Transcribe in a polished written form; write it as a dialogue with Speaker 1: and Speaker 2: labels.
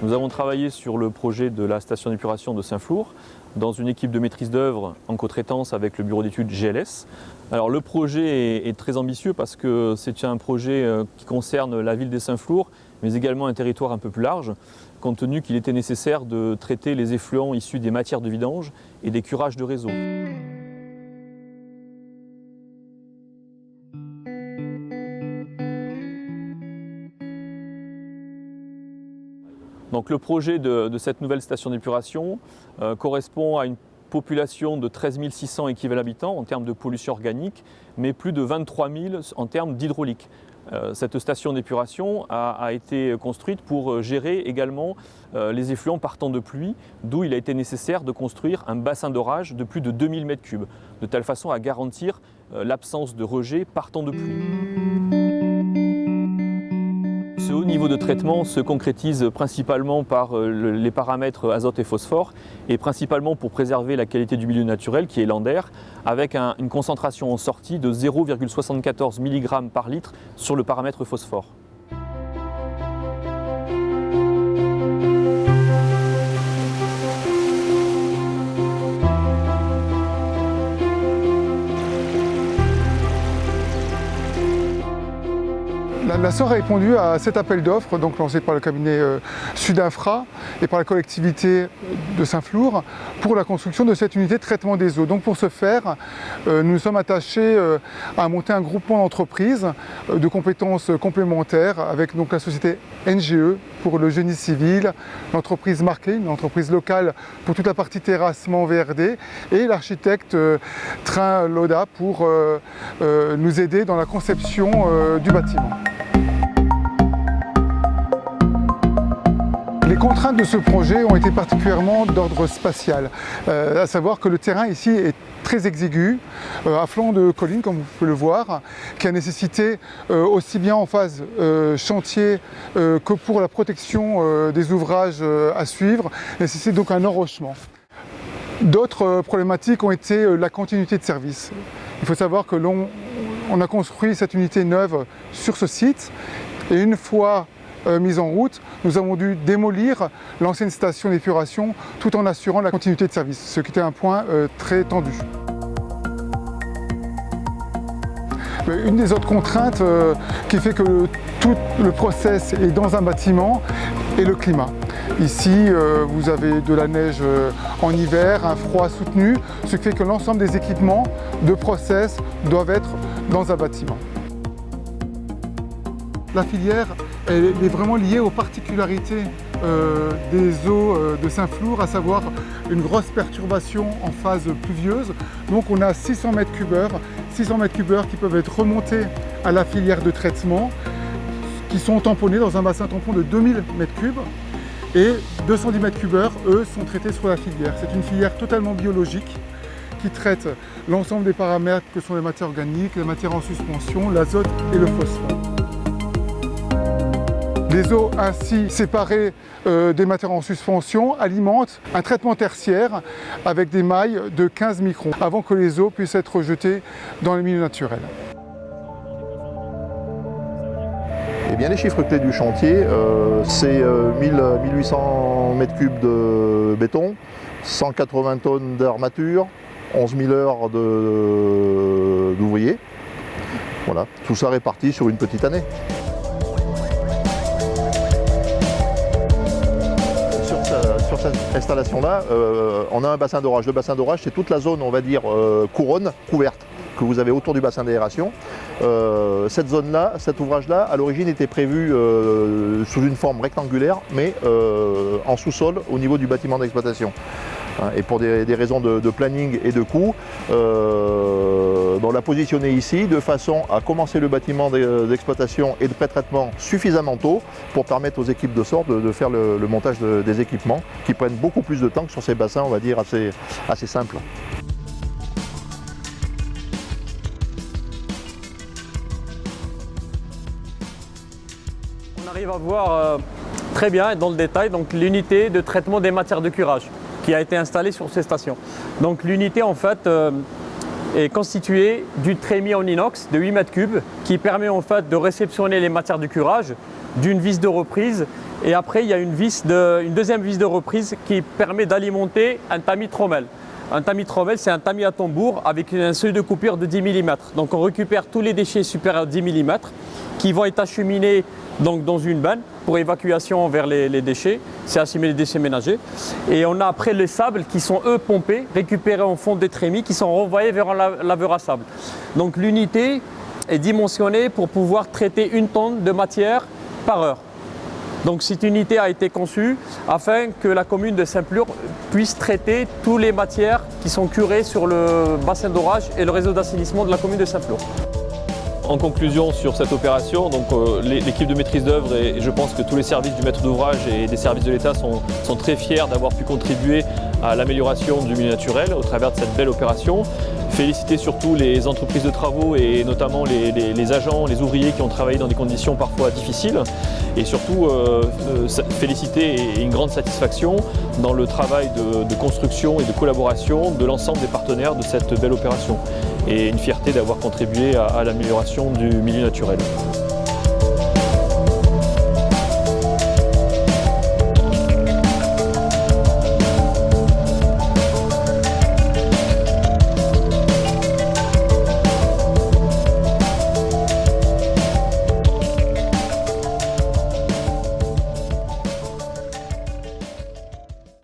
Speaker 1: Nous avons travaillé sur le projet de la station d'épuration de Saint-Flour dans une équipe de maîtrise d'œuvre en co-traitance avec le bureau d'études GLS. Alors le projet est très ambitieux parce que c'est un projet qui concerne la ville des Saint-Flour, mais également un territoire un peu plus large, compte tenu qu'il était nécessaire de traiter les effluents issus des matières de vidange et des curages de réseau. Donc le projet de cette nouvelle station d'épuration correspond à une population de 13 600 équivalents habitants en termes de pollution organique, mais plus de 23 000 en termes d'hydraulique. Cette station d'épuration a été construite pour gérer également les effluents partant de pluie, d'où il a été nécessaire de construire un bassin d'orage de plus de 2000 m3, de telle façon à garantir l'absence de rejet partant de pluie. Ce haut niveau de traitement se concrétise principalement par les paramètres azote et phosphore et principalement pour préserver la qualité du milieu naturel qui est l'Ander avec une concentration en sortie de 0,74 mg par litre sur le paramètre phosphore.
Speaker 2: La SOR a répondu à cet appel d'offres lancé par le cabinet Sudinfra et par la collectivité de Saint-Flour pour la construction de cette unité de traitement des eaux. Donc pour ce faire, nous nous sommes attachés à monter un groupement d'entreprises de compétences complémentaires avec la société NGE pour le génie civil, l'entreprise Marquet, une entreprise locale pour toute la partie terrassement VRD et l'architecte Train Loda pour nous aider dans la conception du bâtiment. Les contraintes de ce projet ont été particulièrement d'ordre spatial, à savoir que le terrain ici est très exigu, à flanc de colline comme vous pouvez le voir, qui a nécessité aussi bien en phase chantier que pour la protection des ouvrages à suivre, nécessite donc un enrochement. D'autres problématiques ont été la continuité de service. Il faut savoir que l'on a construit cette unité neuve sur ce site et une fois mise en route, nous avons dû démolir l'ancienne station d'épuration tout en assurant la continuité de service, ce qui était un point très tendu. Une des autres contraintes qui fait que tout le process est dans un bâtiment est le climat. Ici, vous avez de la neige en hiver, un froid soutenu, ce qui fait que l'ensemble des équipements de process doivent être dans un bâtiment. La filière elle est vraiment liée aux particularités des eaux de Saint-Flour, à savoir une grosse perturbation en phase pluvieuse. Donc on a 600 m3 qui peuvent être remontés à la filière de traitement, qui sont tamponnés dans un bassin tampon de 2000 m3 et 210 m3, eux, sont traités sur la filière. C'est une filière totalement biologique qui traite l'ensemble des paramètres que sont les matières organiques, les matières en suspension, l'azote et le phosphore. Les eaux ainsi séparées des matières en suspension alimentent un traitement tertiaire avec des mailles de 15 microns avant que les eaux puissent être rejetées dans les milieux naturels.
Speaker 3: Eh bien, les chiffres clés du chantier, c'est 1800 m3 de béton, 180 tonnes d'armature, 11 000 heures d'ouvriers. Voilà, tout ça réparti sur une petite année. Sur cette installation-là, on a un bassin d'orage. Le bassin d'orage, c'est toute la zone, on va dire, couronne, couverte, que vous avez autour du bassin d'aération. Cette zone-là, cet ouvrage-là, à l'origine était prévu sous une forme rectangulaire, mais en sous-sol au niveau du bâtiment d'exploitation. Et pour des raisons de planning et de coût, on l'a positionné ici de façon à commencer le bâtiment d'exploitation et de pré-traitement suffisamment tôt pour permettre aux équipes de SOR de faire le montage des équipements qui prennent beaucoup plus de temps que sur ces bassins, on va dire, assez simples.
Speaker 4: On arrive à voir très bien et dans le détail l'unité de traitement des matières de curage qui a été installée sur ces stations. Donc l'unité en fait est constitué d'une trémie en inox de 8 mètres cubes qui permet en fait de réceptionner les matières du curage, d'une vis de reprise, et après il y a une deuxième vis de reprise qui permet d'alimenter un tamis trommel. Un tamis trommel, c'est un tamis à tambour avec un seuil de coupure de 10 mm. Donc on récupère tous les déchets supérieurs à 10 mm qui vont être acheminés donc, dans une benne pour évacuation vers les déchets. C'est assimiler les déchets ménagers. Et on a après les sables qui sont eux pompés, récupérés en fond des trémies qui sont renvoyés vers un laveur à sable. Donc l'unité est dimensionnée pour pouvoir traiter 1 tonne de matière par heure. Donc cette unité a été conçue afin que la commune de Saint-Plur puisse traiter toutes les matières qui sont curées sur le bassin d'orage et le réseau d'assainissement de la commune de Saint-Plur.
Speaker 1: En conclusion sur cette opération, l'équipe de maîtrise d'œuvre et je pense que tous les services du maître d'ouvrage et des services de l'État sont très fiers d'avoir pu contribuer à l'amélioration du milieu naturel au travers de cette belle opération. Féliciter surtout les entreprises de travaux et notamment les agents, les ouvriers qui ont travaillé dans des conditions parfois difficiles et surtout féliciter et une grande satisfaction dans le travail de construction et de collaboration de l'ensemble des partenaires de cette belle opération et une fierté d'avoir contribué à l'amélioration du milieu naturel.